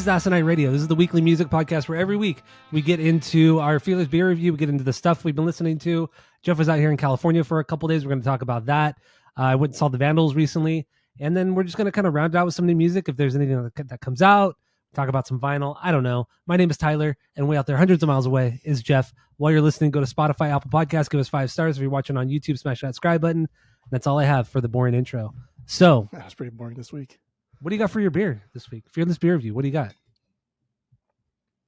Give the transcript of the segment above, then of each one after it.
is Asinine Radio. This is the weekly music podcast where every week we get into our Fearless beer review. We get into the stuff we've been listening to. Jeff was out here in California for a couple days. We're going to talk about that. I went and saw the Vandals recently. And then we're just going to kind of round out with some new music. If there's anything that comes out, talk about some vinyl. I don't know. My name is Tyler, and way out there, hundreds of miles away, is Jeff. While you're listening, go to Spotify, Apple Podcasts, give us 5 stars. If you're watching on YouTube, smash that subscribe button. That's all I have for the boring intro. So, that was pretty boring this week. What do you got for your beer this week? Fearless beer review. What do you got?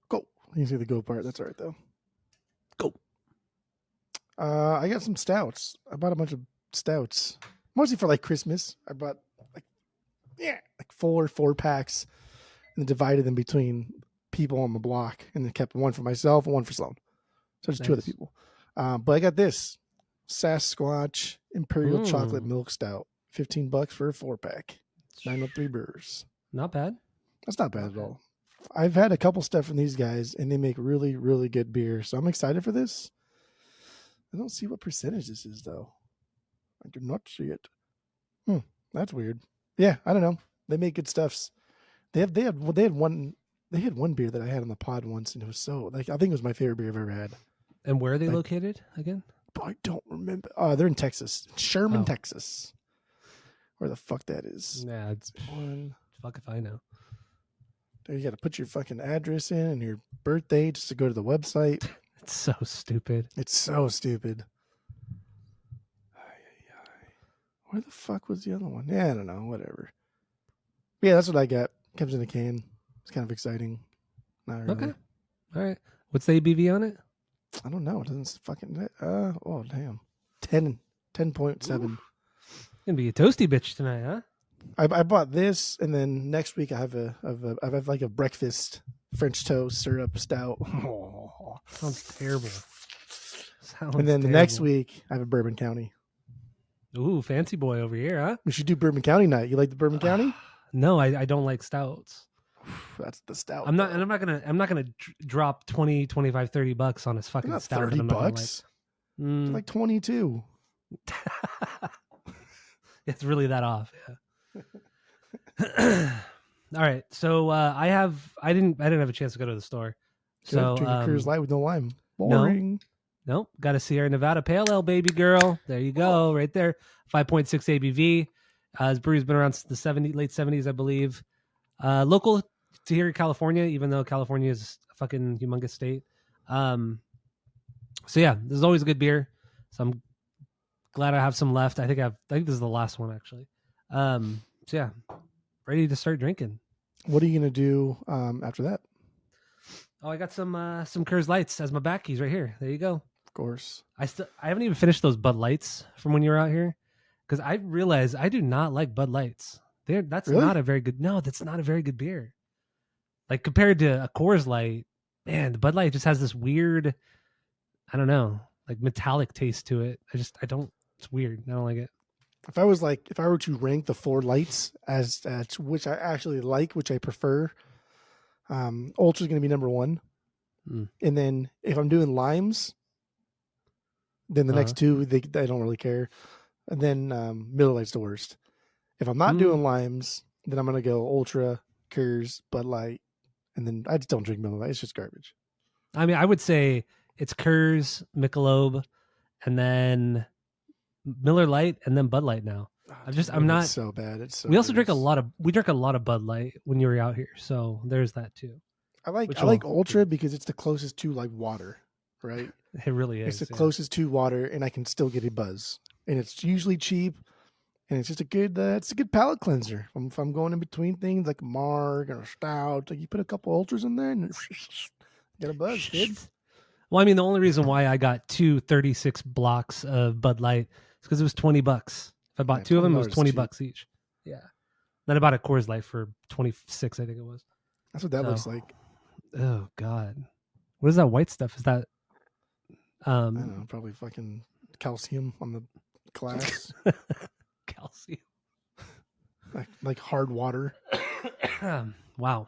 Go. You can see the go part. That's all right, though. Go. I got some stouts. I bought a bunch of stouts, mostly for like Christmas. I bought like 4 packs and divided them between people on the block, and then kept one for myself and one for Sloan. So just 2 other people. But I got this Sasquatch Imperial Chocolate Milk Stout, $15 for a 4-pack. 903 Brewers. Not bad. That's not bad at all. I've had a couple stuff from these guys, and they make really, really good beer. So I'm excited for this. I don't see what percentage this is, though. I do not see it. That's weird. Yeah, I don't know. They make good stuffs. They had one beer that I had on the pod once, and it was so I think it was my favorite beer I've ever had. And where are they located again? I don't remember. They're in Texas, Sherman, Texas. Where the fuck that is? Nah, it's fuck if I know. You got to put your fucking address in and your birthday just to go to the website. It's so stupid. Where the fuck was the other one? Yeah, I don't know. Whatever. But yeah, that's what I got. Comes in a can. It's kind of exciting. Not really. Okay. All right. What's the ABV on it? I don't know. It doesn't fucking. Oh damn. 10.7. Gonna be a toasty bitch tonight, huh? I bought this, and then next week I have like a breakfast French toast syrup stout. Oh, sounds terrible. And then the next week I have a Bourbon County. Ooh, fancy boy over here, huh? We should do Bourbon County night. You like the Bourbon County? No, I don't like stouts. That's the stout. I'm not gonna drop 20, 25, $30 on his fucking stout. $30. It's like 22. It's really that off, yeah. All right, so I didn't have a chance to go to the store. Good. So drink a Coors Light with no lime. Boring. Nope. Got a Sierra Nevada Pale Ale, baby girl. There you go, right there. 5.6 ABV. This brewery's been around since the late 70s, I believe. Local to here in California, even though California is a fucking humongous state. So yeah, this is always a good beer. So I'm glad I have some left. I think this is the last one actually. So yeah, ready to start drinking. What are you gonna do after that? Oh, I got some Coors Lights as my backies right here. There you go. Of course. I haven't even finished those Bud Lights from when you were out here, because I realized I do not like Bud Lights. That's really? Not a very good. No, that's not a very good beer. Like compared to a Coors Light, man, the Bud Light just has this weird, I don't know, like metallic taste to it. It's weird. I don't like it. If I were to rank the 4 lights as which I actually like, which I prefer, Ultra's going to be number 1. And then if I'm doing limes, then the next 2, they don't really care. And then Miller Lite's the worst. If I'm not doing limes, then I'm going to go Ultra, Coors, Bud Light, and then I just don't drink Miller Lite. It's just garbage. I mean, I would say it's Coors, Michelob, and then Miller Lite, and then Bud Light now. I'm not so bad. It's so we also gross. drink a lot of Bud Light when you were out here, so there's that too. I like Ultra because it's the closest to like water, right? It really is. It's the closest to water, and I can still get a buzz, and it's usually cheap, and it's just a good palate cleanser. If I'm going in between things like a Marg or a Stout, like you put a couple Ultras in there and get a buzz, kid. Well, I mean, the only reason why I got 2 36 blocks of Bud Light is because it was $20. If I bought 2 of them, it was $20 each. Yeah. Then I bought a Coors Light for 26, I think it was. That's what that looks like. Oh God, what is that white stuff? Is that? I don't know, probably fucking calcium on the glass. Calcium, like hard water. Wow.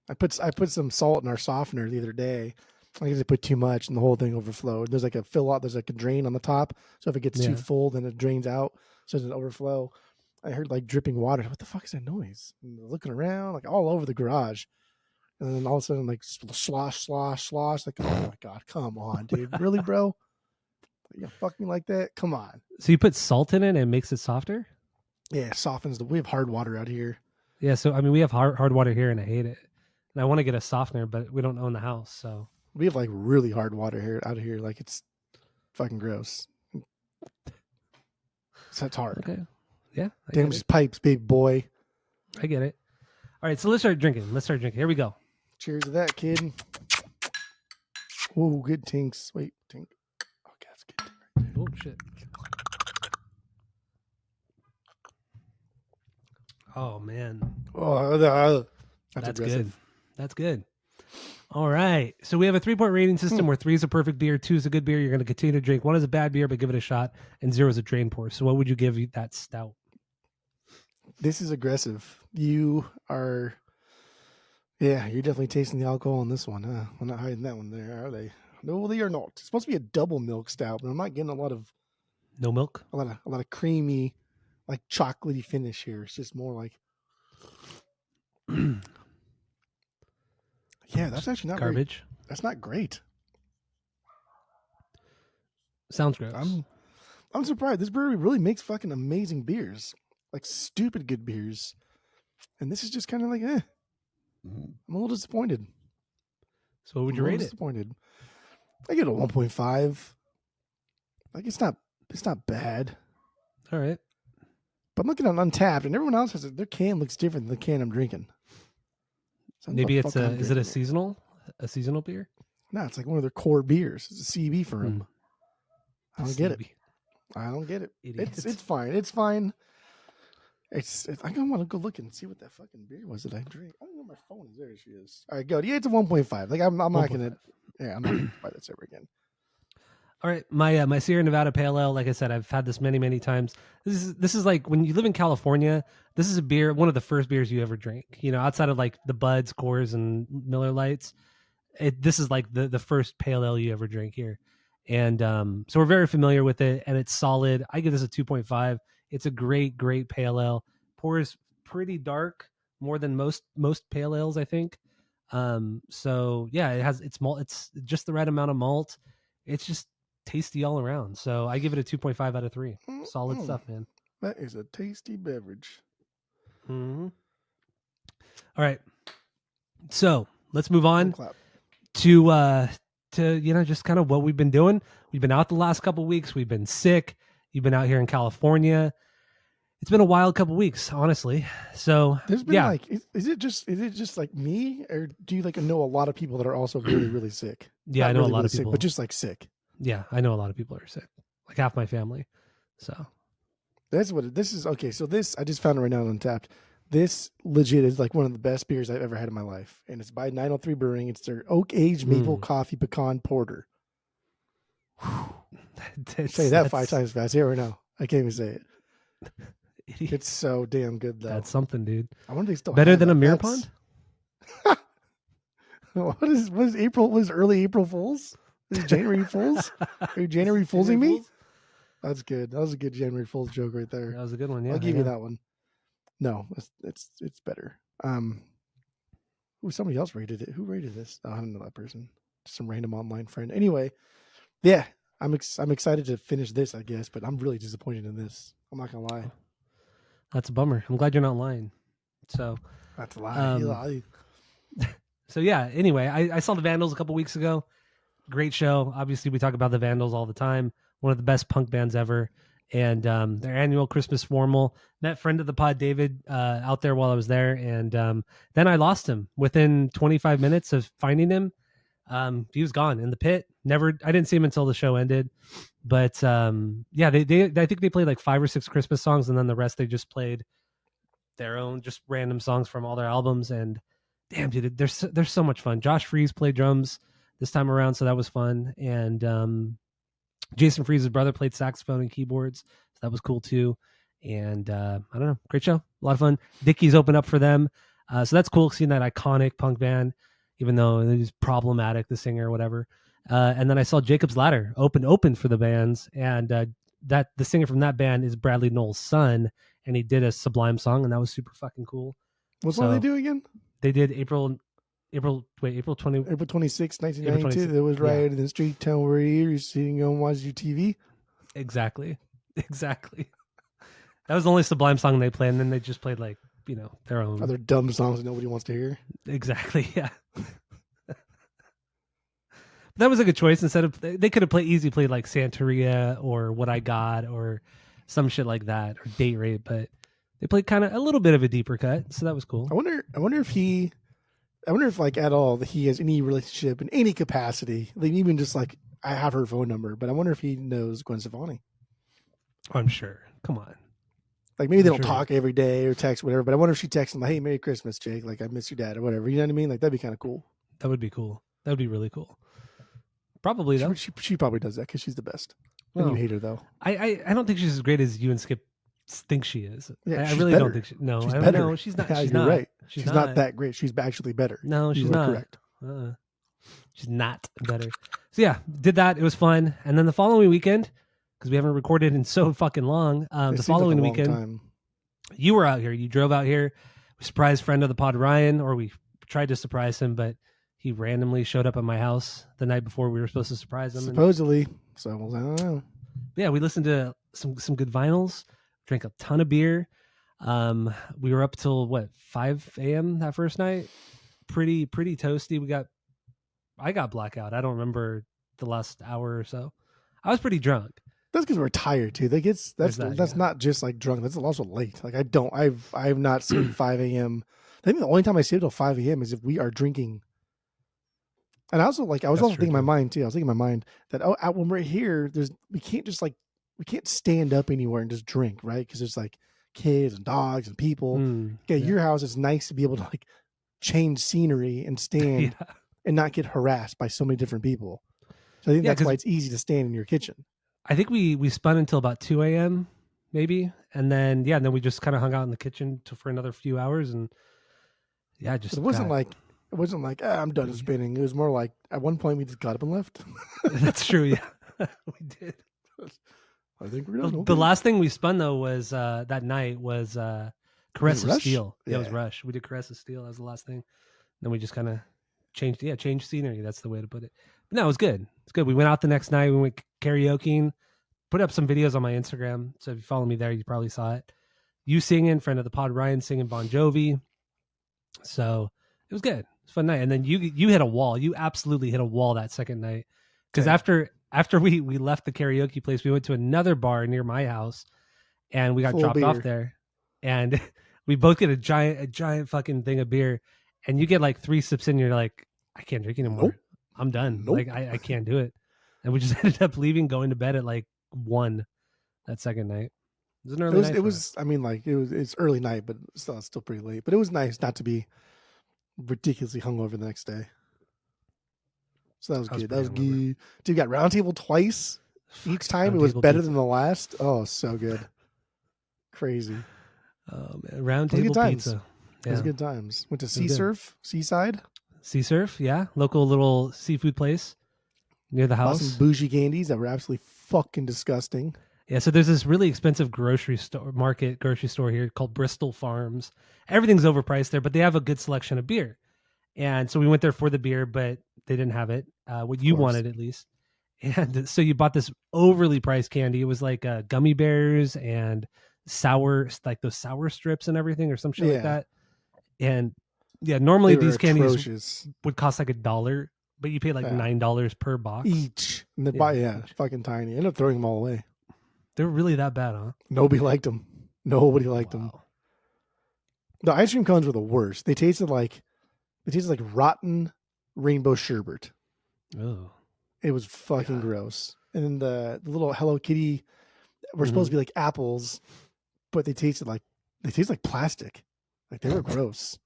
I put some salt in our softener the other day. I guess I put too much and the whole thing overflowed. There's like a fill out. There's like a drain on the top. So if it gets too full, then it drains out. So it doesn't overflow. I heard like dripping water. What the fuck is that noise? And looking around, like all over the garage. and then all of a sudden like slosh. Like, oh my god, come on, dude, really, bro? You fuck me like that? Come on. So you put salt in it and it makes it softer? Yeah, it softens we have hard water out here. Yeah, so I mean we have hard water here and I hate it. And I want to get a softener, but we don't own the house, so we have like really hard water here out here. Like it's fucking gross. So it's hard. Okay. Yeah. Damages pipes, big boy. I get it. All right, so let's start drinking. Here we go. Cheers to that, kid. Oh, good tinks. Wait, tink. Okay, that's good. Right oh shit. Oh man. Oh, that's good. That's good. All right. So we have a 3-point rating system where 3 is a perfect beer, 2 is a good beer. You're going to continue to drink. 1 is a bad beer, but give it a shot, and 0 is a drain pour. So what would you give that stout? This is aggressive. You are, yeah, you're definitely tasting the alcohol in this one. Huh? I'm not hiding that one there, are they? No, they are not. It's supposed to be a double milk stout, but I'm not getting a lot of no milk. A lot of creamy, like chocolatey finish here. It's just more like. Yeah, that's actually not garbage. That's not great. Sounds gross. I'm surprised. This brewery really makes fucking amazing beers, like stupid good beers, and this is just kind of like, eh. I'm a little disappointed. So what would you rate it? Disappointed. I give it a 1.5. Like it's not bad. All right. But I'm looking at Untapped, and everyone else has it. Their can looks different than the can I'm drinking. So maybe it's is it a seasonal beer? No, it's like one of their core beers. It's a CB for them. I don't get it. I don't get it. It's fine. It's fine. It's I want to go look and see what that fucking beer was that I drank. I don't know my phone is. There she is. All right, go. Yeah, it's a 1.5. Like I'm not gonna. Yeah, I'm not gonna buy this ever again. All right, my Sierra Nevada Pale Ale. Like I said, I've had this many times. This is like when you live in California. This is a beer, one of the first beers you ever drink. You know, outside of like the Buds, Coors, and Miller Lights, this is like the first Pale Ale you ever drink here. And so we're very familiar with it, and it's solid. I give this a 2.5. It's a great Pale Ale. Pours pretty dark, more than most Pale Ales, I think. So yeah, it's malt. It's just the right amount of malt. It's just tasty all around. So I give it a 2.5 out of 3. Solid stuff, man. That is a tasty beverage. Mm-hmm. All right. So let's move on to just kind of what we've been doing. We've been out the last couple of weeks. We've been sick. You've been out here in California. It's been a wild couple of weeks, honestly. So there's been is it just like me, or do you like know a lot of people that are also really, really sick? Yeah, I know a lot of people, sick, but just like sick. Yeah, I know a lot of people are sick. Like half my family. So that's what this is. Okay, so this I just found it right now on Untapped. This legit is like one of the best beers I've ever had in my life, and it's by 903 Brewing. It's their oak aged maple coffee pecan porter. Say that 5 times fast. Here or no, I can't even say it. It's so damn good though. That's something, dude. I wonder if they still better than a mirror pond. What is April? Was early April Fools? Is it January Fools? Are you January Foolsing me? That's good. That was a good January Fool's joke right there. That was a good one. Yeah, I'll give you that one. No, it's better. Somebody else rated it. Who rated this? Oh, I don't know that person. Just some random online friend. Anyway, yeah, I'm excited to finish this, I guess, but I'm really disappointed in this. I'm not gonna lie. That's a bummer. I'm glad you're not lying. So that's a lie. So yeah. Anyway, I saw the Vandals a couple weeks ago. Great show. Obviously, we talk about the Vandals all the time. One of the best punk bands ever. And their annual Christmas formal. Met friend of the pod, David, out there while I was there. And then I lost him within 25 minutes of finding him. He was gone in the pit. I didn't see him until the show ended. But yeah, they I think they played like 5 or 6 Christmas songs, and then the rest they just played their own, just random songs from all their albums. And damn, dude, they're so much fun. Josh Freese played drums this time around, so that was fun. And Jason Freese's brother played saxophone and keyboards, so that was cool too. And I don't know, great show, a lot of fun. Dickies opened up for them, so that's cool seeing that iconic punk band, even though it was problematic, the singer or whatever. And then I saw Jacob's Ladder open for the bands, and that the singer from that band is Bradley Noel's son, and he did a Sublime song, and that was super fucking cool. What song did they do again? They did April April 20. April 26, April 1992. 26th. That was right Yeah, in the street town where you're sitting and watching your TV. exactly. Exactly. That was the only Sublime song they played, and then they just played like, their own. Other dumb songs that nobody wants to hear. Exactly. Yeah. That was a good choice. Instead of they could have played like Santeria or What I Got or some shit like that or Date Rape, but they played kind of a little bit of a deeper cut, so that was cool. I wonder if like at all that he has any relationship in any capacity. Like even just like I have her phone number, but I wonder if he knows Gwen Stefani. I'm sure. Come on. Like maybe they don't talk every day or text whatever, but I wonder if she texts him like, "Hey, Merry Christmas, Jake. Like I miss your dad or whatever." You know what I mean? Like that'd be kind of cool. That would be cool. That would be really cool. Probably though. She probably does that because she's the best. And you hate her though. I don't think she's as great as you and Skip think she is. Yeah, I really don't think no. She's I don't better. know. She's not. Yeah, She's you're not. right. She's not that great. She's actually better. No, she's not. Correct. She's not better. So yeah, did that. It was fun. And then the following weekend, because we haven't recorded in so fucking long, the following weekend, you were out here. You drove out here. We surprised friend of the pod, Ryan, or we tried to surprise him, but he randomly showed up at my house the night before we were supposed to surprise him. Supposedly. So I don't know. Yeah, we listened to some good vinyls, drank a ton of beer. We were up till 5 a.m. that first night. Pretty toasty. I got blackout. I don't remember the last hour or so. I was pretty drunk. That's because we're tired too. That's not just like drunk. That's also late. Like I've not seen 5 a.m. I think the only time I stay till 5 a.m. is if we are drinking. And I also thinking in my mind too. I was thinking in my mind that when we're here, we can't stand up anywhere and just drink, right? Because there's like kids and dogs and people. Your house is nice to be able to like change scenery and stand and not get harassed by so many different people. So I think that's why it's easy to stand in your kitchen. I think we spun until about 2 a.m. maybe, and then we just kind of hung out in the kitchen for another few hours, and it wasn't like I'm done spinning. It was more like at one point we just got up and left. That's true. Yeah, we did. I think we're done. The last thing we spun though was that night was Caress of Steel. Yeah, it was Rush. We did Caress of Steel. That was the last thing. Then we just kind of changed scenery. That's the way to put it. But no, it was good. It's good. We went out the next night. We went karaokeing. Put up some videos on my Instagram. So if you follow me there, you probably saw it. You singing, friend of the pod, Ryan singing Bon Jovi. So it was good. It was a fun night. And then you hit a wall. You absolutely hit a wall that second night. Because after we left the karaoke place, we went to another bar near my house, and we got dropped off there. And we both get a giant fucking thing of beer, and you get like 3 sips in, and you're like, I can't drink anymore. Nope. I'm done. Nope. Like I can't do it. And we just ended up leaving, going to bed at like 1 that second night. It was an early night. It's early night, but it's still pretty late. But it was nice not to be ridiculously hungover the next day. So that was good. That was good. Dude, you got round table twice. Each time it was better than the last. Oh, so good. Crazy. Oh man, round table pizza. It was good times. Went to Seaside. Sea Surf, yeah. Local little seafood place near the house. Bought some bougie candies that were absolutely fucking disgusting. Yeah, so there's this really expensive grocery store here called Bristol Farms. Everything's overpriced there, but they have a good selection of beer. And so we went there for the beer, but they didn't have it. What you wanted, at least. And so you bought this overly priced candy. It was like gummy bears and those sour strips and everything or some shit like that. And yeah, normally these candies would cost like $1, but you pay like $9 per box each. And fucking tiny. I ended up throwing them all away. They were really that bad, huh? Nobody liked them. them. The ice cream cones were the worst. They tasted like rotten rainbow sherbet. Oh, it was fucking gross. And then the little Hello Kitty were supposed to be like apples, but they tasted like plastic. Like they were gross.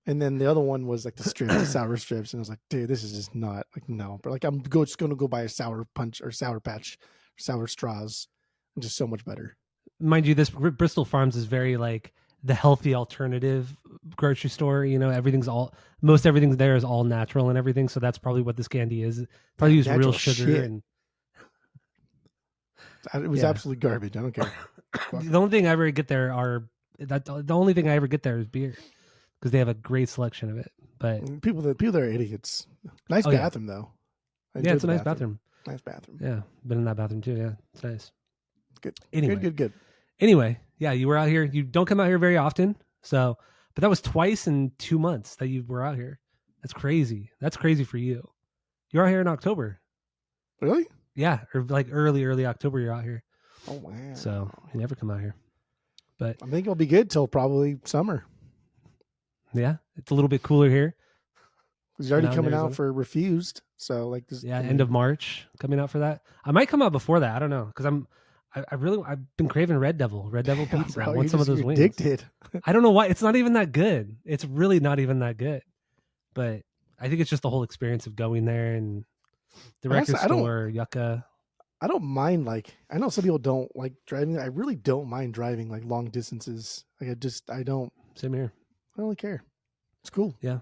And then the other one was like the sour strips, and I was like, dude, this is just not like no. But like I'm just gonna go buy a sour punch or sour patch, sour straws, which is so much better. Mind you, this Bristol Farms is very like the healthy alternative grocery store. You know, most everything there is all natural and everything. So that's probably what this candy is. Probably use real sugar and it was absolutely garbage. I don't care. The only thing I ever get there is beer. because they have a great selection of it. But people that are idiots. Nice bathroom though. Yeah, it's a nice bathroom. Nice bathroom. Yeah, been in that bathroom too. Yeah, it's nice. Good. Anyway, good. Anyway, yeah, you were out here. You don't come out here very often, so but that was twice in 2 months that you were out here. That's crazy. That's crazy for you. You're out here in October. Really? Yeah, or like early October. You're out here. Oh wow! So you never come out here. But I think it'll be good till probably summer. Yeah, it's a little bit cooler here. He's already coming out for Refused, so like this. Yeah, end of March coming out for that. I might come out before that. I don't know because I've been craving Red Devil pizza. Bro, I want some of those wings. Addicted. I don't know why. It's not even that good. It's really not even that good. But I think it's just the whole experience of going there and the record store, yucca. I don't mind, like, I know some people don't like driving. I really don't mind driving like long distances. Like I don't. Same here. I don't really care. It's cool. Yeah.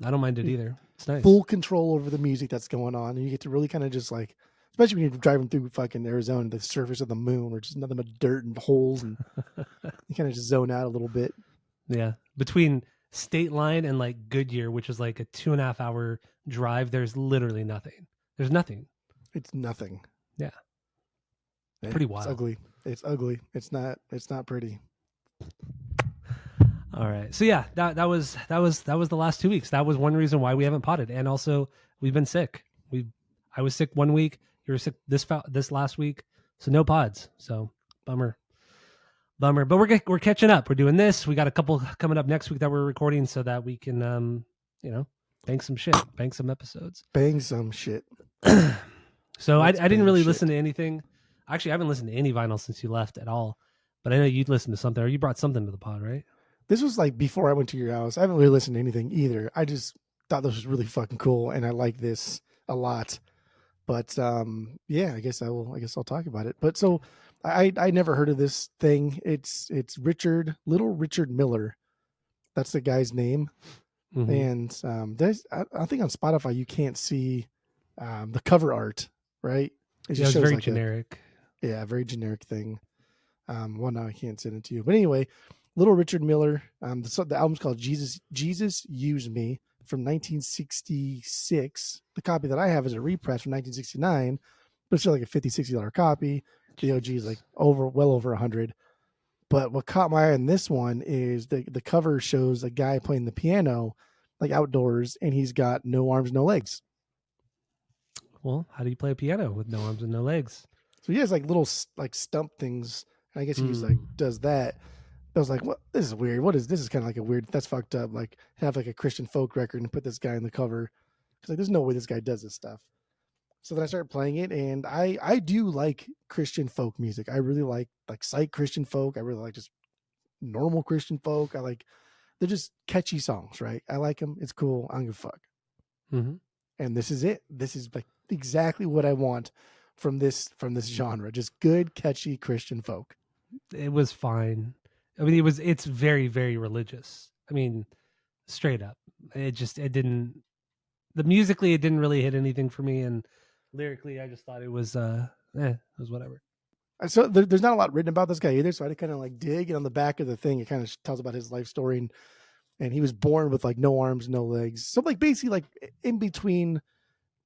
I don't mind it either. It's nice. Full control over the music that's going on. And you get to really kind of just like, especially when you're driving through fucking Arizona, the surface of the moon, or just nothing but dirt and holes. And you kind of just zone out a little bit. Yeah. Between State Line and like Goodyear, which is like a 2.5 hour drive, there's literally nothing. There's nothing. It's nothing. Yeah. Pretty wild. It's ugly. It's not pretty. All right. So yeah, that was the last 2 weeks. That was one reason why we haven't potted. And also we've been sick. I was sick 1 week. You were sick this last week. So no pods. So bummer. But we're catching up. We're doing this. We got a couple coming up next week that we're recording so that we can bang some shit, bang some episodes. Bang some shit. So I didn't really listen to anything. Actually, I haven't listened to any vinyl since you left at all. But I know you'd listened to something, or you brought something to the pod, right? This was like before I went to your house. I haven't really listened to anything either. I just thought this was really fucking cool, and I like this a lot. But yeah, I guess I'll talk about it. But so I never heard of this thing. It's Little Richard Miller. That's the guy's name. Mm-hmm. And there's I think on Spotify you can't see the cover art, right? It's very like generic. Very generic thing. Well, now I can't send it to you. But anyway, Little Richard Miller. The album's called Jesus Use Me from 1966. The copy that I have is a repress from 1969, but it's still like a $50-$60 copy. The OG is like well over 100. But what caught my eye in this one is the cover shows a guy playing the piano like outdoors, and he's got no arms, no legs. Well, how do you play a piano with no arms and no legs? So he has like little like stump things. And I guess he's like does that. I was like, "What? This is weird. What is this? Is kind of like a weird. That's fucked up. Like have like a Christian folk record and put this guy on the cover. Because like, there's no way this guy does this stuff." So then I started playing it, and I do like Christian folk music. I really like psych Christian folk. I really like just normal Christian folk. They're just catchy songs, right? I like them. It's cool. I don't give a fuck. Mm-hmm. And this is it. This is like exactly what I want from this genre. Just good, catchy Christian folk. It was fine. I mean, it's very, very religious. I mean, straight up. Musically, it didn't really hit anything for me. And lyrically, I just thought it was whatever. So there's not a lot written about this guy either. So I had to kind of like dig, and on the back of the thing, it kind of tells about his life story. And he was born with like no arms, no legs. So like basically like in between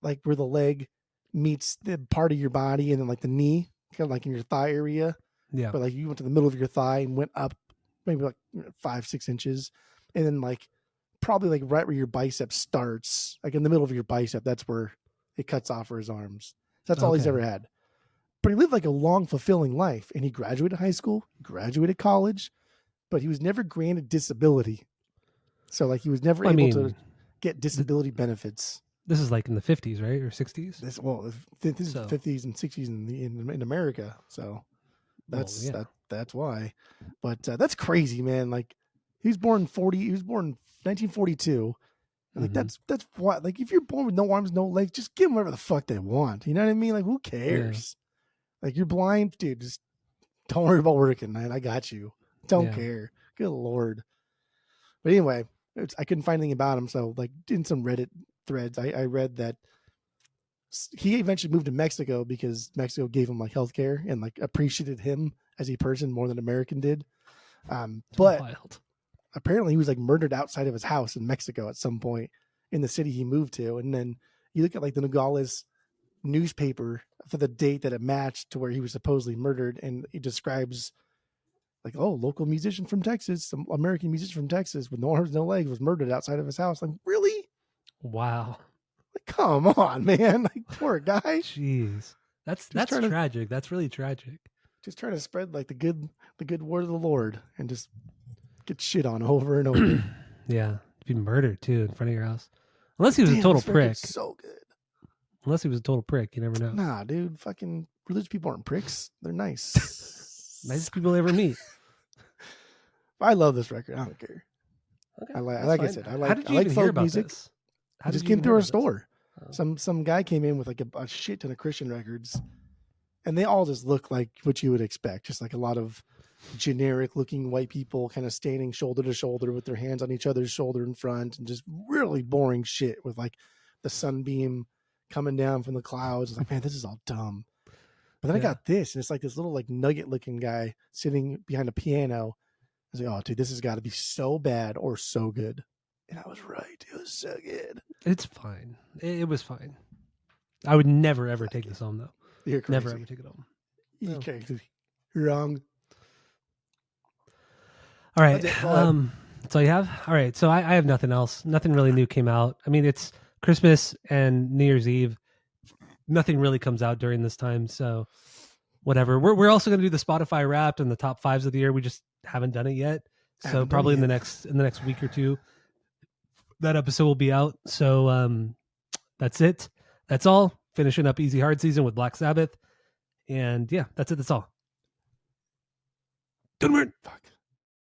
like where the leg meets the part of your body and then like the knee, kind of like in your thigh area. Yeah. But like you went to the middle of your thigh and went up maybe like 5-6 inches. And then like probably like right where your bicep starts, like in the middle of your bicep, that's where it cuts off for his arms. So that's all he's ever had. But he lived like a long, fulfilling life. And he graduated high school, graduated college, but he was never granted disability. So like he was never able to get disability benefits. This is like in the 50s, right? Or 60s? This is the 50s and 60s in America. So that's why. But that's crazy, man. Like he was born 1942. And like that's why, like if you're born with no arms, no legs, just give them whatever the fuck they want. You know what I mean? Like who cares? Yeah. Like you're blind, dude, just don't worry about working, man. I got you. Don't care. Good Lord. But anyway, I couldn't find anything about him. So like in some Reddit threads, I read that he eventually moved to Mexico because Mexico gave him like healthcare and like appreciated him as a person more than American did. But wild. apparently he was like murdered outside of his house in Mexico at some point in the city he moved to. And then you look at like the Nogales newspaper for the date that it matched to where he was supposedly murdered, and it describes like, oh, local musician from Texas, some American musician from Texas with no arms, no legs was murdered outside of his house. Like, really? Wow. Like, come on, man. Like, poor guy. Jeez. That's tragic. That's really tragic. Just trying to spread like the good word of the Lord and just get shit on over and over. Yeah. Be murdered too in front of your house. Unless he was a total prick. So good. Unless he was a total prick. You never know. Nah, dude. Fucking religious people aren't pricks. They're nice. Nicest people ever meet. I love this record. I don't care. Okay, I said, I like. How did you I like even folk hear about music. this? I just came through our store. Oh. Some guy came in with like a shit ton of Christian records, and they all just look like what you would expect. Just like a lot of generic looking white people kind of standing shoulder to shoulder with their hands on each other's shoulder in front, and just really boring shit with like the sunbeam coming down from the clouds. It's like, man, this is all dumb. But then I got this, and it's like this little like nugget looking guy sitting behind a piano. I was like, oh, dude, this has got to be so bad or so good. And I was right. It was so good. It's fine. It was fine. I would never, ever take this home, though. You're crazy. Never, ever take it home. You're crazy. Wrong. All right. That's all you have? All right. So I have nothing else. Nothing really new came out. I mean, it's Christmas and New Year's Eve. Nothing really comes out during this time. So whatever. We're also going to do the Spotify Wrapped and the top fives of the year. We just haven't done it yet. So probably in the next week or two, that episode will be out. So that's it. That's all. Finishing up Easy Hard Season with Black Sabbath. And yeah, that's it. That's all. Don't worry. Fuck.